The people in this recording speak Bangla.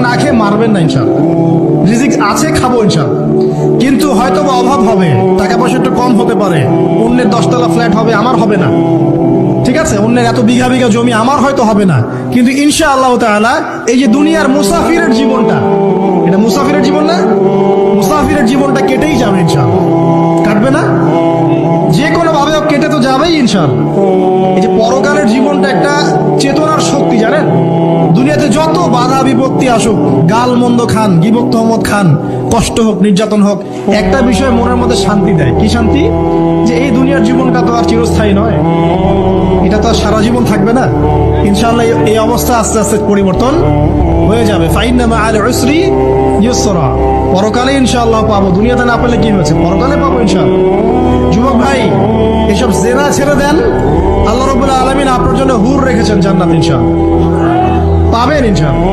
না খেয়ে মারবেন না ইনশাআল্লাহ। রিজিক আছে, খাবো ইনশাআল্লাহ, কিন্তু হয়তো বা অভাব হবে, টাকা পয়সা একটু কম হতে পারে, অন্যের 10 তলা ফ্ল্যাট হবে, আমার হবে না, ঠিক আছে, অন্যের এত বিঘা বিঘা জমি আমার হয়তো হবে না, কিন্তু ইনশাআল্লাহ তাআলা এই যে দুনিয়ার মুসাফিরের জীবনটা, এটা মুসাফিরের জীবন না, মুসাফিরের জীবনটা কেটেই যাবে ইনশাআল্লাহ। কাটবে না? যে কোনো ভাবে হোক কেটে তো যাবেই ইনশাআল্লাহ। এই যে পরকালের জীবনটা একটা চেতনার শক্তি, জানেন, দুনিয়াতে যত বাধা বিপত্তি আসুক, গাল মন্দ খান, গীবত তহমত খান, কষ্ট হোক, নির্যাতন হোক, একটা বিষয় মনের মধ্যে শান্তি দেয়। কি শান্তি? যে এই দুনিয়ার জীবনটা তো আর চিরস্থায়ী নয়, এটা তো আর সারা জীবন থাকবে না। ইনশাআল্লাহ এই অবস্থা আস্তে আস্তে পরিবর্তন হয়ে যাবে। ফাইন্না মাআল উসরি ইউসরা, পরকালে ইনশাআল্লাহ পাবো, দুনিয়াতে না পেলে কি হয়েছে, পরকালে পাবো ইনশাআল্লাহ। যুবক ভাই, এসব জেনা ছেড়ে দেন, আল্লাহ রাব্বুল আলামিন আপনার জন্য হুর রেখেছেন জান্নাত, ইনশাআল্লাহ পাবেন ইনশাআল্লাহ।